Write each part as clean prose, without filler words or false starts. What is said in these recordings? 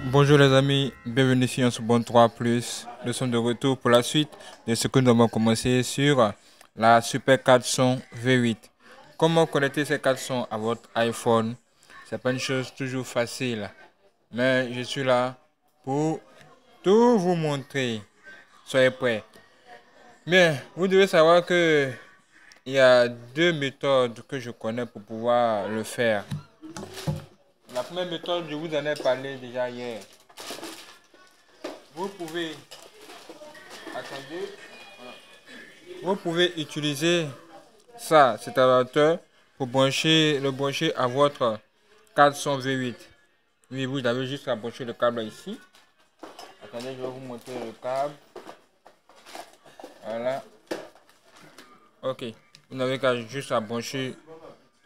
Bonjour les amis, bienvenue sur Subon 3 Plus. Nous sommes de retour pour la suite de ce que nous avons commencé sur la Super 400 V8. Comment connecter ces 400 à votre iPhone? C'est pas une chose toujours facile, mais je suis là pour tout vous montrer. Soyez prêts. Bien, vous devez savoir que il y a deux méthodes que je connais pour pouvoir le faire. La première méthode, je vous en ai parlé déjà hier. Vous pouvez, attendez, vous pouvez utiliser ça, cet adaptateur, pour le brancher à votre 400 V8. Oui, vous avez juste à brancher le câble ici. Attendez, je vais vous montrer le câble. Voilà. Ok. Vous n'avez qu'à juste à brancher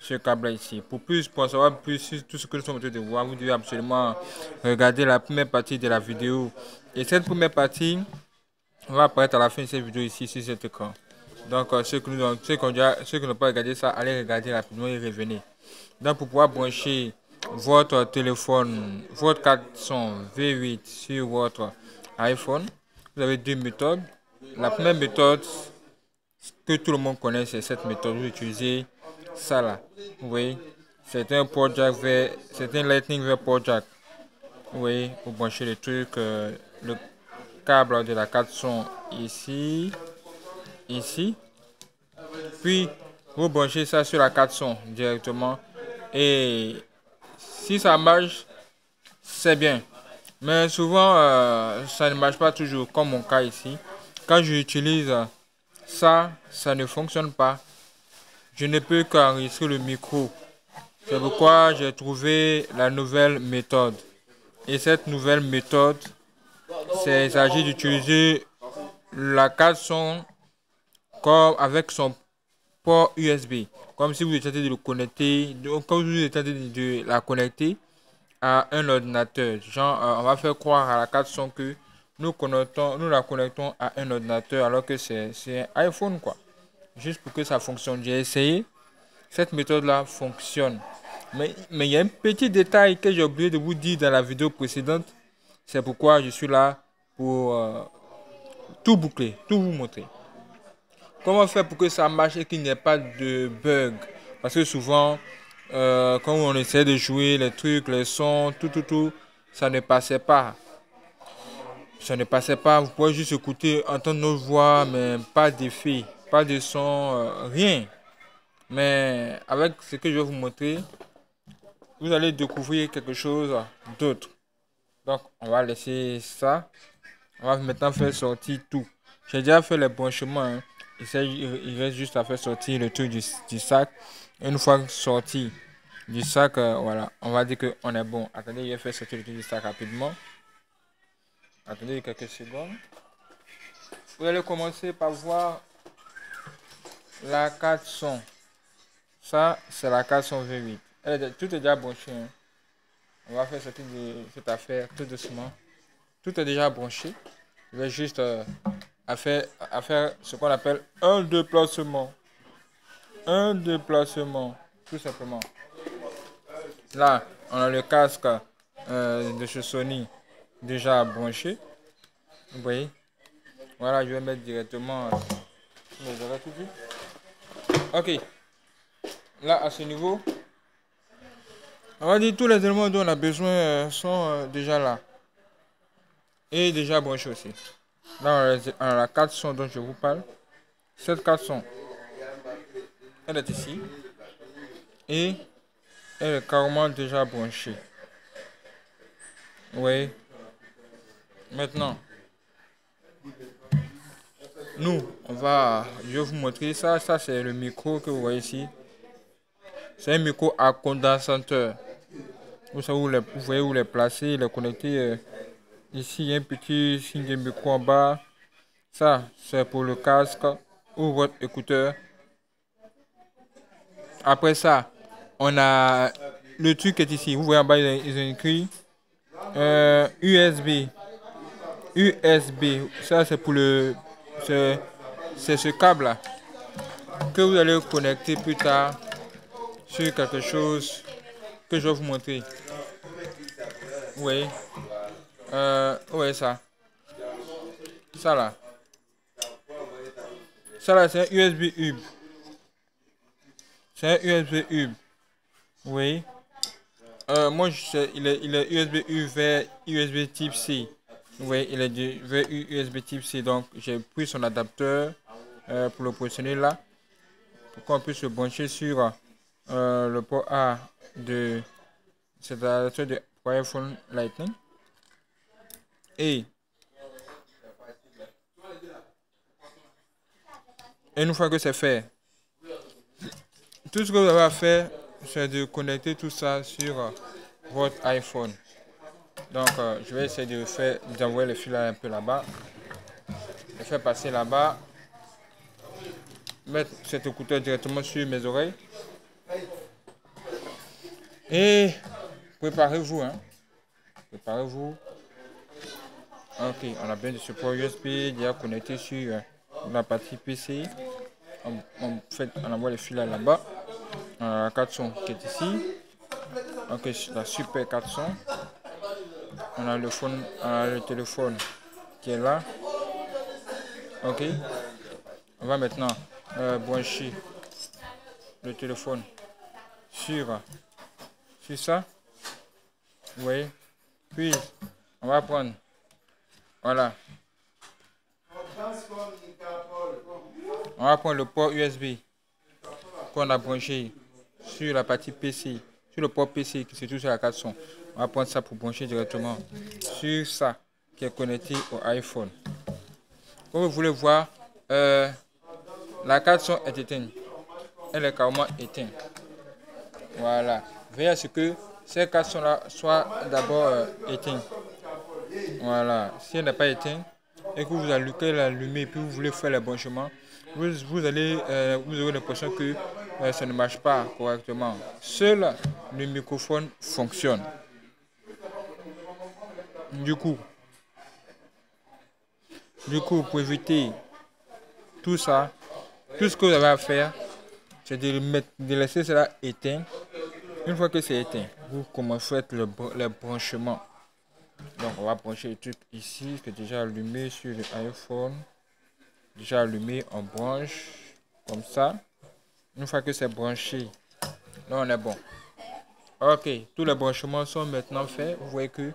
ce câble ici. Pour savoir plus sur tout ce que nous sommes en train de voir, vous devez absolument regarder la première partie de la vidéo. Et cette première partie va apparaître à la fin de cette vidéo ici sur cet écran. Donc ceux qui n'ont pas regardé ça, allez regarder rapidement et revenez. Donc pour pouvoir brancher votre téléphone, votre 400 V8 sur votre iPhone, vous avez deux méthodes. La première méthode que tout le monde connaît, c'est cette méthode. Vous utilisez ça là. Vous voyez, c'est un port jack vers, c'est un Lightning vers port jack. Vous voyez, pour brancher le truc, le câble de la 400 ici, ici. Puis vous branchez ça sur la 400 directement. Et si ça marche, c'est bien. Mais souvent, ça ne marche pas toujours, comme mon cas ici. Quand j'utilise ça, ça ne fonctionne pas. Je ne peux qu'enregistrer le micro. C'est pourquoi j'ai trouvé la nouvelle méthode. Et cette nouvelle méthode, il s'agit d'utiliser la 400 comme avec son port USB. Comme si vous étiez de le connecter, comme vous étiez de la connecter à un ordinateur. Genre, on va faire croire à la 400 que nous la connectons à un ordinateur alors que c'est un iPhone quoi. Juste pour que ça fonctionne. J'ai essayé. Cette méthode-là fonctionne. Mais il y a un petit détail que j'ai oublié de vous dire dans la vidéo précédente. C'est pourquoi je suis là pour tout boucler, tout vous montrer. Comment faire pour que ça marche et qu'il n'y ait pas de bug? Parce que souvent, quand on essaie de jouer les trucs, les sons, tout, ça ne passait pas. Ça ne passait pas. Vous pouvez juste écouter, entendre nos voix, mais pas d'effet, pas de son, rien. Mais avec ce que je vais vous montrer, vous allez découvrir quelque chose d'autre. Donc, on va laisser ça. On va maintenant faire sortir tout. J'ai déjà fait les branchements. Hein. Il reste juste à faire sortir le truc du sac. Une fois sorti du sac, voilà, on va dire qu'on est bon. Attendez, je vais faire sortir le truc du sac rapidement. Attendez quelques secondes. Vous allez commencer par voir la 400. Ça, c'est la 400 V8. Tout est déjà branché. Hein. On va faire sortir cette affaire tout doucement. Tout est déjà branché. Je vais juste à faire ce qu'on appelle un déplacement. Un déplacement, tout simplement. Là, on a le casque de chez Sony déjà branché. Vous voyez. Voilà, je vais mettre directement mes oreilles tout de suite. Ok. Là, à ce niveau, on va dire tous les éléments dont on a besoin sont déjà là. Et déjà branchés aussi. Là, on a la 400 dont je vous parle. Cette 400, elle est ici. Et elle est carrément déjà branchée. Oui. Maintenant, je vais vous montrer ça. Ça, c'est le micro que vous voyez ici. C'est un micro à condensateur. Vous savez vous voyez où les placer, les connecter. Ici, il y a un petit signe de micro en bas. Ça, c'est pour le casque ou votre écouteur. Après ça, on a le truc qui est ici. Vous voyez en bas, ils ont écrit USB. USB. Ça, c'est pour c'est ce câble-là que vous allez connecter plus tard sur quelque chose que je vais vous montrer. Vous voyez, Ouais, ça. Ça là. Ça là, c'est un USB hub. C'est un USB hub. Oui. Moi, il est USB U vers USB Type C. Oui, il est vers USB Type C. Donc, j'ai pris son adapteur pour le positionner là. Pour qu'on puisse se brancher sur le port A de cet adapteur de pour iPhone Lightning. Et une fois que c'est fait, tout ce que vous avez à faire, c'est de connecter tout ça sur votre iPhone. Donc, je vais essayer d'envoyer le fil un peu là-bas, le faire passer là-bas, mettre cet écouteur directement sur mes oreilles. Et préparez-vous, hein. Préparez-vous. Ok, on a bien du support USB déjà connecté sur la partie PC. On envoie le fil là-bas. On a la 400 qui est ici. Ok, la super 400. On a le téléphone qui est là. Ok. On va maintenant brancher le téléphone sur ça. Vous voyez. Puis on va prendre. Voilà. On va prendre le port USB qu'on a branché sur la partie PC, sur le port PC qui se trouve sur la 400. On va prendre ça pour brancher directement sur ça qui est connecté au iPhone. Comme vous voulez voir, la 400 est éteinte. Elle est carrément éteinte. Voilà. Veillez à ce que ces 400 là soient d'abord éteintes. Voilà. Si elle n'est pas éteinte et que vous allumez l'allumer et puis vous voulez faire le branchement, vous aurez l'impression que ça ne marche pas correctement. Seul le microphone fonctionne. Du coup, pour éviter tout ça, tout ce que vous avez à faire, c'est de laisser cela éteint. Une fois que c'est éteint, vous commencez à faire le branchement. Donc, on va brancher le truc ici, qui est déjà allumé sur l'iPhone. Déjà allumé, on branche comme ça. Une fois que c'est branché, là on est bon. Ok, tous les branchements sont maintenant faits. Vous voyez que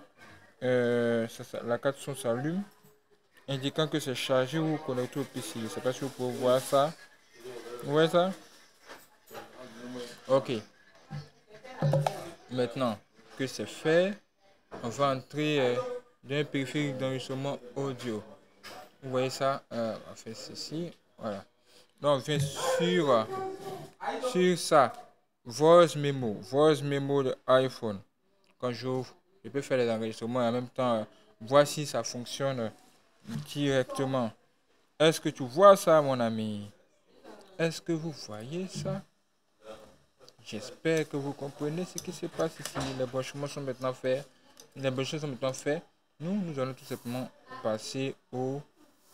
la 400 s'allume, indiquant que c'est chargé ou connecté au PC. Je ne sais pas si vous pouvez voir ça. Vous voyez ça? Ok. Maintenant que c'est fait, on va entrer dans un périphérique d'enregistrement audio. Vous voyez ça? On va faire ceci. Voilà. Donc, on vient sur ça. Voice Memo de iPhone. Quand j'ouvre, je peux faire les enregistrements et en même temps voir si ça fonctionne directement. Est-ce que tu vois ça, mon ami? Est-ce que vous voyez ça? J'espère que vous comprenez ce qui se passe ici. Les branchements sont maintenant faits. Nous allons tout simplement passer au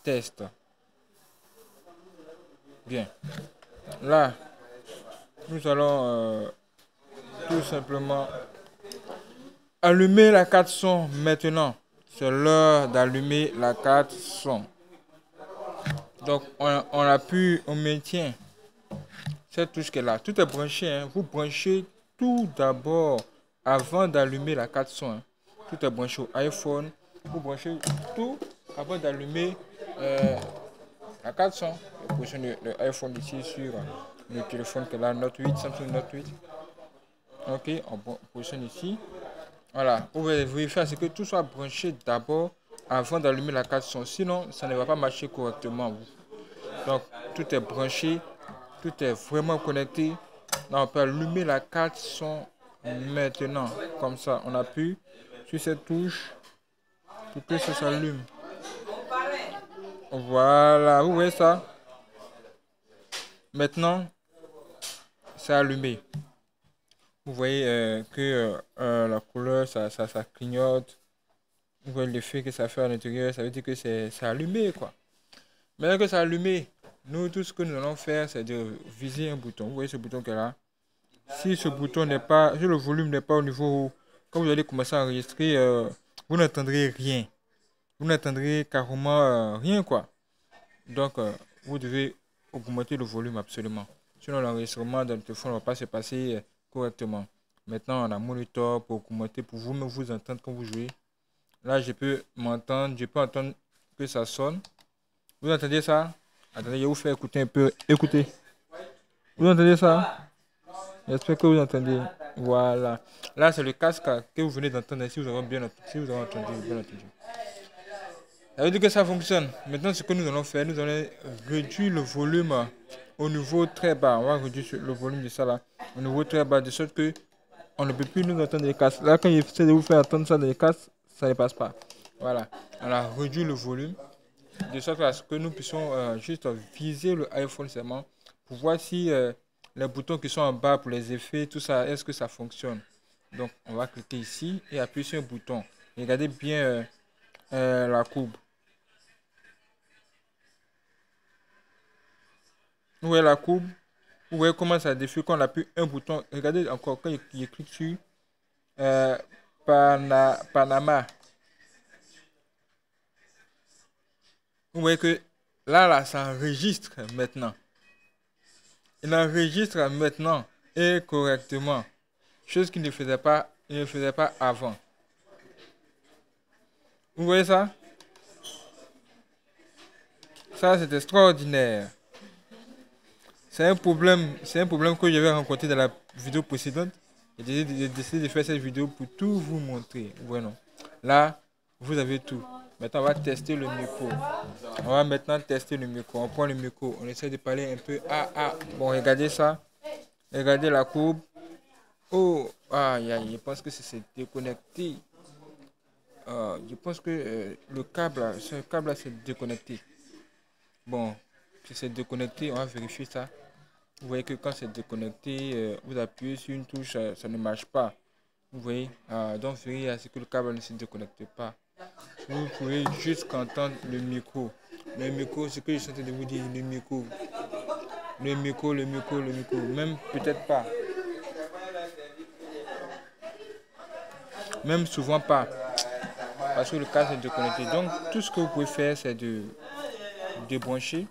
test. Bien. Là, nous allons tout simplement allumer la 400 maintenant. C'est l'heure d'allumer la 400. Donc, on maintient cette touche qui est là. Tout est branché. Hein. Vous branchez tout d'abord avant d'allumer la 400. Hein. Tout est branché au iPhone. Vous branchez tout avant d'allumer la 400. Je positionne l'iPhone ici sur le téléphone qui est là, Note 8, Samsung Note 8. Ok, on positionne ici. Voilà, vous vérifier à ce que tout soit branché d'abord avant d'allumer la 400. Sinon, ça ne va pas marcher correctement. Donc, tout est branché, tout est vraiment connecté. Là, on peut allumer la 400 maintenant. Comme ça, on appuie sur cette touche pour que ça s'allume. Voilà, vous voyez ça? Maintenant, c'est allumé. Vous voyez que la couleur, ça clignote. Vous voyez l'effet que ça fait à l'intérieur, ça veut dire que c'est allumé, quoi. Maintenant que c'est allumé, nous, tout ce que nous allons faire, c'est de viser un bouton. Vous voyez ce bouton qui est là. Si ce bouton n'est pas, si le volume n'est pas au niveau où, quand vous allez commencer à enregistrer vous n'entendrez rien. Vous n'entendrez carrément rien, quoi. Donc, vous devez augmenter le volume absolument. Sinon, l'enregistrement dans le téléphone ne va pas se passer correctement. Maintenant, on a un moniteur pour augmenter, pour vous-même vous entendre quand vous jouez. Là, je peux m'entendre, je peux entendre que ça sonne. Vous entendez ça? Attendez, je vais vous faire écouter un peu. Écoutez. Vous entendez ça? J'espère que vous entendez. Voilà. Là, c'est le casque que vous venez d'entendre. Si vous avez bien entendu, si vous avez entendu, bien entendu. Ça veut dire que ça fonctionne. Maintenant, ce que nous allons faire, nous allons réduire le volume au niveau très bas. On va réduire le volume de ça là au niveau très bas, de sorte que on ne peut plus nous entendre les casques. Là, quand j'essaie de vous faire entendre ça dans les casques, ça ne passe pas. Voilà. On a réduit le volume de sorte à ce que nous puissions juste viser le iPhone seulement pour voir si les boutons qui sont en bas pour les effets, tout ça, est-ce que ça fonctionne. Donc, on va cliquer ici et appuyer sur un bouton. Regardez bien la courbe. Vous voyez la courbe? Vous voyez comment ça défile quand on appuie un bouton. Regardez encore quand il clique sur euh, Panama. Vous voyez que là, ça enregistre maintenant. Il enregistre maintenant et correctement. Chose qu'il ne faisait pas avant. Vous voyez ça? Ça, c'est extraordinaire. C'est un problème que j'avais rencontré dans la vidéo précédente. J'ai décidé de faire cette vidéo pour tout vous montrer. Bueno. Là, vous avez tout. Maintenant, on va tester le micro. On va maintenant tester le micro. On prend le micro. On essaie de parler un peu. Bon, regardez ça. Regardez la courbe. Oh, je pense que c'est déconnecté. Je pense que ce câble là, c'est déconnecté. Bon, si c'est déconnecté, on va vérifier ça. Vous voyez que quand c'est déconnecté, vous appuyez sur une touche, ça ne marche pas. Vous voyez, donc vérifiez à ce que le câble ne se déconnecte pas. Vous pouvez juste entendre le micro. Le micro, ce que je suis en train de vous dire, le micro. Le micro, le micro, le micro. Même peut-être pas. Même souvent pas. Parce que le câble est déconnecté. Donc tout ce que vous pouvez faire, c'est de débrancher.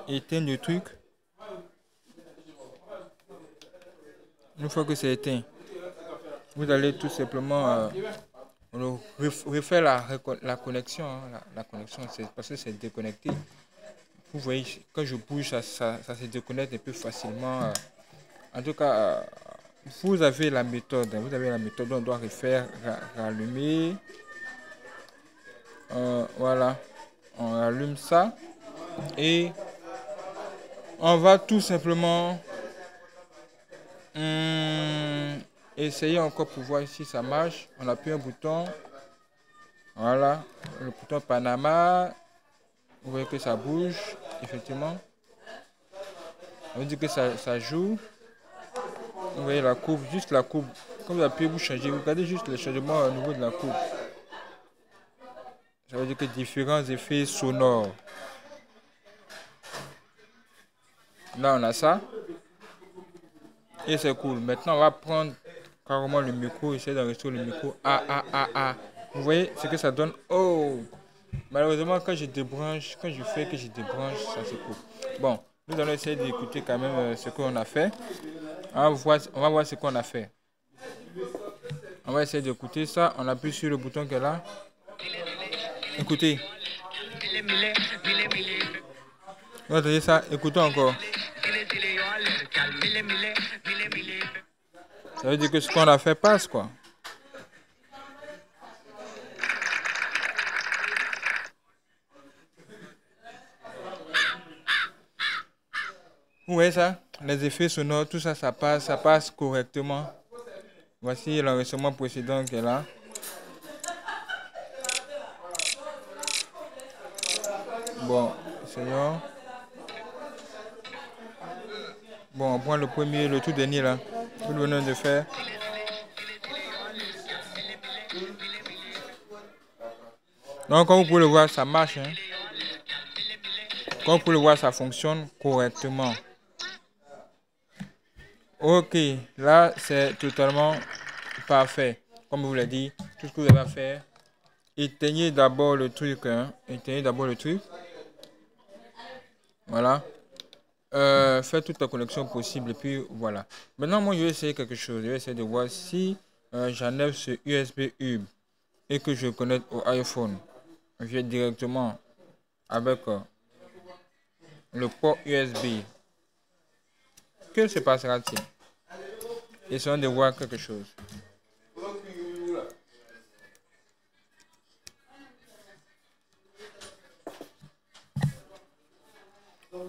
Éteindre le truc. Une fois que c'est éteint, vous allez tout simplement refaire la connexion. La connexion, c'est parce que c'est déconnecté. Vous voyez, quand je bouge, ça se déconnecte un peu facilement. En tout cas, vous avez la méthode. Vous avez la méthode. On doit refaire, rallumer. Voilà. On allume ça. Et on va tout simplement essayer encore pour voir si ça marche. On appuie un bouton. Voilà. Le bouton Panama. Vous voyez que ça bouge. Effectivement. On veut dire que ça joue. Vous voyez la courbe, juste la courbe. Quand vous appuyez, vous changez. Vous regardez juste le changement au niveau de la courbe. Ça veut dire que différents effets sonores. Là, on a ça. Et c'est cool. Maintenant, on va prendre carrément le micro. Essayer d'enregistrer le micro. Vous voyez ce que ça donne? Oh! Malheureusement, quand je débranche, quand je fais que je débranche, ça se coupe. Bon, nous allons essayer d'écouter quand même ce qu'on a fait. On va voir ce qu'on a fait. On va essayer d'écouter ça. On appuie sur le bouton qui est là. Écoutez. Vous entendez ça? Écoutons encore. Ça veut dire que ce qu'on a fait passe, quoi. Vous voyez ça? Les effets sonores, tout ça, ça passe correctement. Voici l'enregistrement précédent qui est là. Bon, essayons. Bon, on prend le premier, le tout dernier là. Que nous venons de faire. Donc, comme vous pouvez le voir, ça marche. Hein? Comme vous pouvez le voir, ça fonctionne correctement. Ok, là, c'est totalement parfait. comme je vous l'ai dit, tout ce que vous avez à faire, éteignez d'abord le truc. Hein. Éteignez d'abord le truc. Voilà. Faites toute la connexion possible et puis voilà. Maintenant, moi, je vais essayer quelque chose. Je vais essayer de voir si j'enlève ce USB hub et que je connecte au iPhone. Je vais directement avec le port USB. Que se passera-t-il? Essayons de voir quelque chose.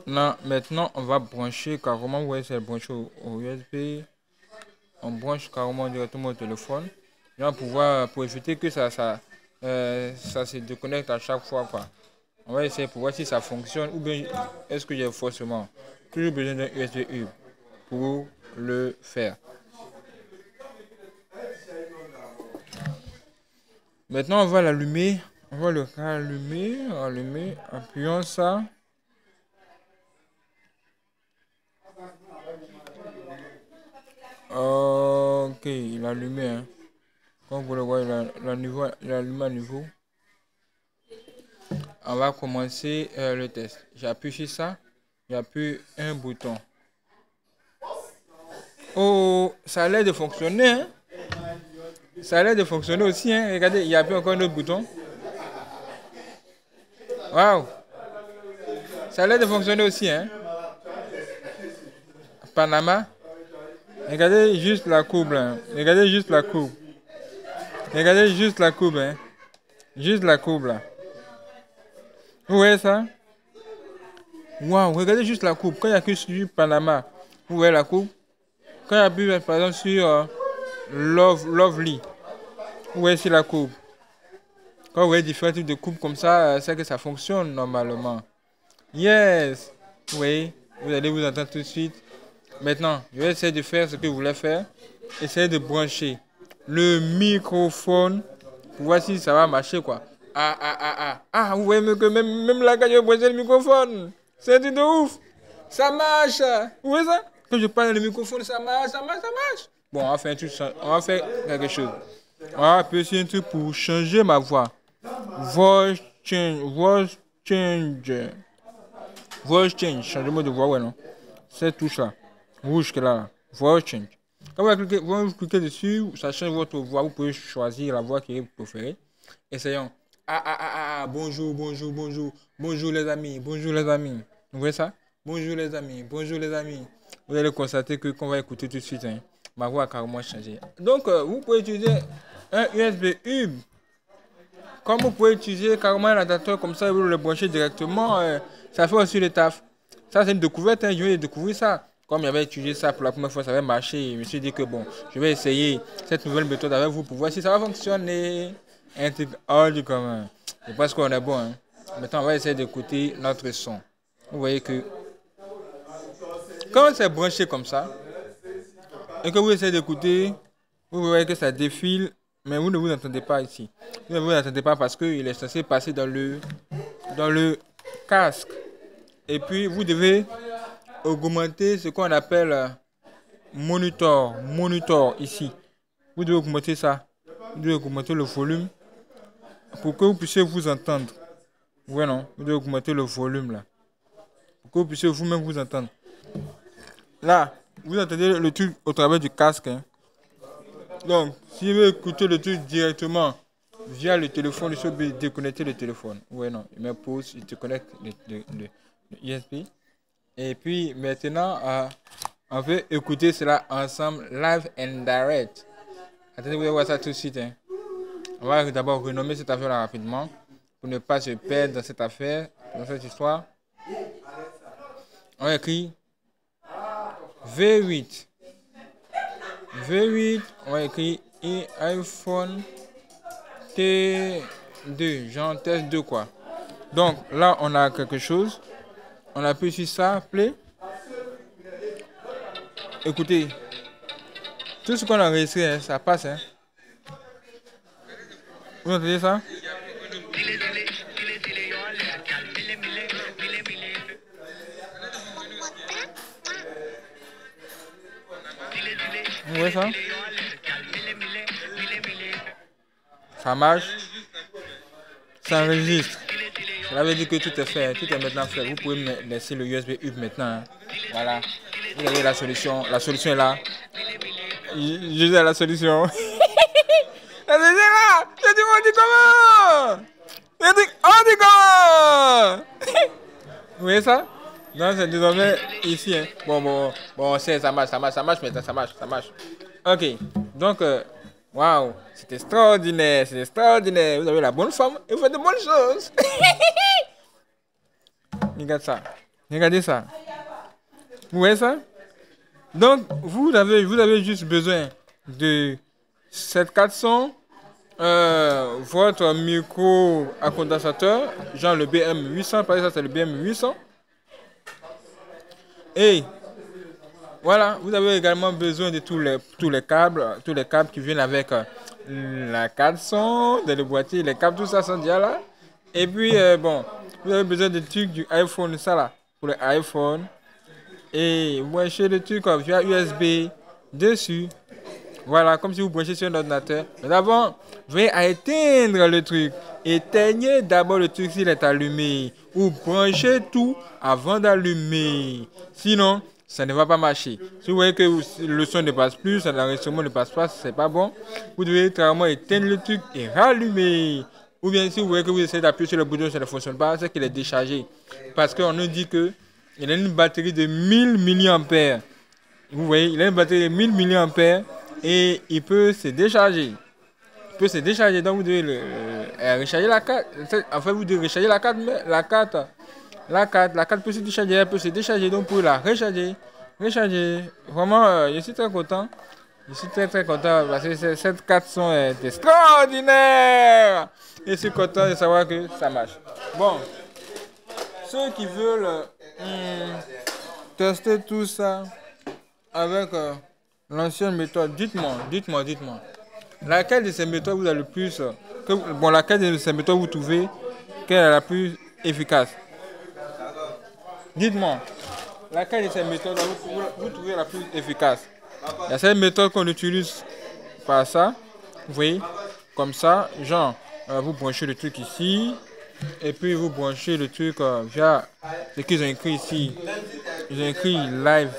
Là, maintenant, on va brancher carrément. Vous voyez, c'est branché au USB. On branche carrément directement au téléphone. Là, pour éviter que ça se déconnecte à chaque fois, quoi. On va essayer pour voir si ça fonctionne ou bien est-ce que j'ai forcément toujours besoin d'un USB hub pour le faire. Maintenant, on va l'allumer. On va le rallumer, allumer, appuyons ça. Ok, il a allumé. Hein. Comme vous le voyez, il a allumé à nouveau. On va commencer le test. J'appuie sur ça. J'appuie un bouton. Oh, ça a l'air de fonctionner. Hein? Ça a l'air de fonctionner aussi. Hein? Regardez, il y a plus encore un autre bouton. Waouh! Ça a l'air de fonctionner aussi. Hein? Panama. Regardez juste la courbe. Hein? Regardez juste la courbe. Regardez juste la courbe. Hein? Juste la courbe là. Vous voyez ça? Waouh! Regardez juste la courbe. Quand il y a que sur Panama, vous voyez la courbe? Quand il y a plus, par exemple, sur Lovely, vous voyez sur la courbe. Quand vous voyez différents types de coupes comme ça, c'est que ça fonctionne normalement. Yes! Vous voyez, vous allez vous entendre tout de suite. Maintenant, je vais essayer de faire ce que vous voulez faire. Essayez de brancher le microphone pour voir si ça va marcher, quoi. Ah, vous voyez que même là, quand je vais brancher le microphone, c'est un truc de ouf! Ça marche! Vous voyez ça? Quand je parle dans le microphone, ça marche. Bon, on va faire un truc, on va faire quelque chose. On va appuyer sur un truc pour changer ma voix. Voice change. Changement de voix, ouais, non? Cette touche-là. Rouge que là. Voice change. Quand vous cliquez dessus, ça change votre voix. Vous pouvez choisir la voix qui est préférée. Essayons. Bonjour. Bonjour les amis. Vous voyez ça? Bonjour les amis. Vous allez constater que qu'on va écouter tout de suite, hein, ma voix a carrément changé. Donc, vous pouvez utiliser un USB hub. Comme vous pouvez utiliser carrément un adaptateur comme ça, vous le branchez directement. Ça fait aussi le taf. Ça, c'est une découverte. Hein, je vais découvrir ça. Comme j'avais utilisé ça pour la première fois, ça avait marché. Je me suis dit que bon, je vais essayer cette nouvelle méthode avec vous pour voir si ça va fonctionner. Un truc hors du commun. Je pense qu'on est bon. Hein. Maintenant, on va essayer d'écouter notre son. Vous voyez que quand c'est branché comme ça, et que vous essayez d'écouter, vous voyez que ça défile, mais vous ne vous entendez pas ici. Vous ne vous entendez pas parce qu'il est censé passer dans le casque. Et puis, vous devez augmenter ce qu'on appelle monitor ici. Vous devez augmenter ça. Vous devez augmenter le volume pour que vous puissiez vous entendre. Ouais, non, vous devez augmenter le volume là. Pour que vous puissiez vous-même vous entendre. Là, vous entendez le truc au travers du casque. Hein. Donc, si vous écoutez le truc directement via le téléphone, il faut déconnecter le téléphone. Ouais, non, il met pause, il te connecte le USB. Et puis, maintenant, on veut écouter cela ensemble, live and direct. Attendez, vous allez voir ça tout de suite. Hein. On va d'abord renommer cette affaire-là rapidement pour ne pas se perdre dans cette affaire, dans cette histoire. On écrit V8, on va écrire iPhone T2, genre test 2 quoi. Donc là, on a quelque chose. On appuie sur ça, play. Écoutez, tout ce qu'on a enregistré, hein, ça passe. Hein. Vous entendez ça? Vous voyez ça? Ça marche. Ça enregistre. Cela veut dire que tout est fait. Tout est maintenant fait. Vous pouvez me laisser le USB hub maintenant. Hein. Voilà. Vous avez la solution. La solution est là. Je sais la solution. La solution est là. Je dis, on dit comment? Je dis, on dit comment? Vous voyez ça? Non, c'est désormais ici. Hein. Bon, ça marche maintenant, ça marche. Ok, donc, waouh, c'est extraordinaire. Vous avez la bonne femme et vous faites de bonnes choses. Regarde ça, regardez ça. Vous voyez ça? Donc, vous avez juste besoin de cette 400, votre micro à condensateur, genre le BM800, par exemple, c'est le BM800. Et voilà, vous avez également besoin de tous les câbles qui viennent avec la 400, de le boîtier, les câbles, tout ça sont déjà là. Et puis, bon, vous avez besoin de trucs du iPhone, ça là, pour l'iPhone. Et vous branchez le truc via USB dessus. Voilà, comme si vous branchez sur un ordinateur. Mais d'abord, veuillez éteindre le truc. Éteignez d'abord le truc s'il est allumé. Ou branchez tout avant d'allumer. Sinon, ça ne va pas marcher. Si vous voyez que le son ne passe plus, l'enregistrement ne passe pas, c'est pas bon. Vous devez carrément éteindre le truc et rallumer. Ou bien si vous voyez que vous essayez d'appuyer sur le bouton, ça ne fonctionne pas, c'est qu'il est déchargé. Parce qu'on nous dit que il a une batterie de 1000 mAh. Vous voyez, il a une batterie de 1000 mAh et il peut se décharger. Donc vous devez recharger la carte. En fait, vous devez recharger la carte, mais la carte peut se décharger, elle peut se décharger. Donc pour la recharger. Vraiment, je suis très content. Je suis très content parce que cette 400 est extraordinaire. Et je suis content de savoir que ça marche. Bon, ceux qui veulent tester tout ça avec l'ancienne méthode, dites-moi. Laquelle de ces méthodes vous avez le plus laquelle de ces méthodes vous trouvez qu'elle est la plus efficace? Dites-moi. Laquelle de ces méthodes vous trouvez la plus efficace? Il y a cette méthode qu'on utilise par ça. Vous voyez? Comme ça, genre, vous branchez le truc ici. Et puis vous branchez le truc via ce qu'ils ont écrit ici. Ils ont écrit live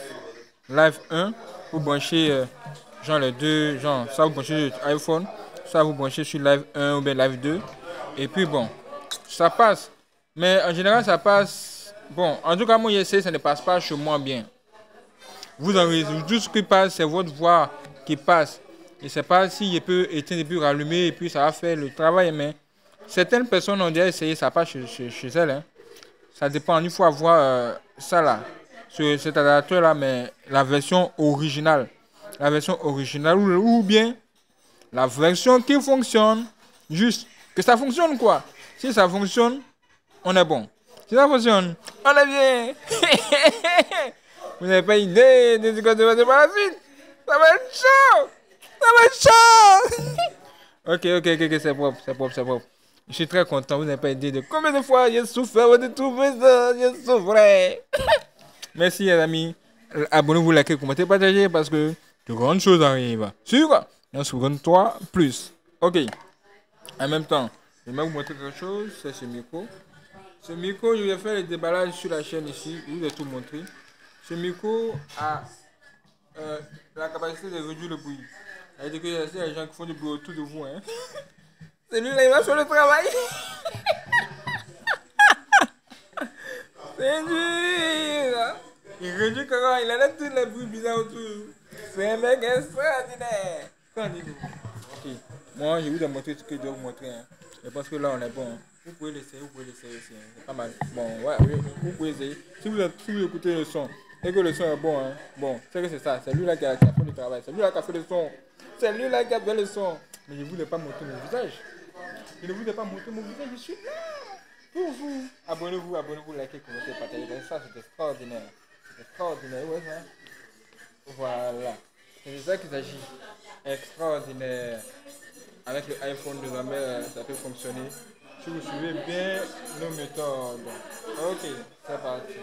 1. Vous branchez genre les deux, genre ça vous branchez sur iPhone, ça vous branchez sur live 1 ou bien live 2. Et puis bon, ça passe. Mais en général ça passe. Bon, en tout cas moi j'essaie, ça ne passe pas chez moi bien. Vous enregistrez, tout ce qui passe c'est votre voix qui passe. Je ne sais pas si je peux éteindre et puis rallumer et puis ça va faire le travail, mais certaines personnes ont déjà essayé, ça passe chez elles. Hein. Ça dépend, il faut avoir ça là, sur cet adaptateur là, mais la version originale. Ou bien la version qui fonctionne, juste que ça fonctionne quoi. Si ça fonctionne, on est bon. Si ça fonctionne, on est bien. Vous n'avez pas idée de ce que ça va faire par la suite. Ça va être chaud. Ok, c'est propre. Je suis très content, vous n'avez pas idée de combien de fois j'ai souffert de trouver ça, j'ai souffert. Merci les amis, abonnez-vous, likez, commentez, partagez parce que de grandes choses arrivent. Sur un second 3 plus. Ok, en même temps, je vais vous montrer quelque chose, c'est ce micro. Ce micro, je vais faire le déballage sur la chaîne ici, je vous ai tout montré. Ce micro a la capacité de réduire le bruit. C'est-à-dire qu'il y a des gens qui font du bruit autour de vous. Hein. C'est lui là, il va faire le travail. C'est dur. Il réduit comment il enlève tous les bruits bizarres autour. C'est un mec extraordinaire. Qu'en dites-vous? Ok. Moi, je vous ai montré ce que je dois vous montrer. Hein. Je pense que là, on est bon. Hein. Vous pouvez l'essayer aussi. Hein. C'est pas mal. Bon, ouais, vous pouvez essayer. Si vous écoutez le son et que le son est bon, hein, bon, c'est que c'est ça. C'est lui là qui a fait le travail. C'est lui là qui a fait le son. C'est lui là qui a fait le son. Mais je ne voulais pas montrer mon visage. Je suis là pour vous. Abonnez-vous, likez, commentez, partagez. Ça, c'est extraordinaire. Ouais, ça. Voilà. C'est de ça qu'il s'agit. Extraordinaire. Avec le iPhone, désormais, ça peut fonctionner. Si vous suivez bien nos méthodes. Ok, c'est parti.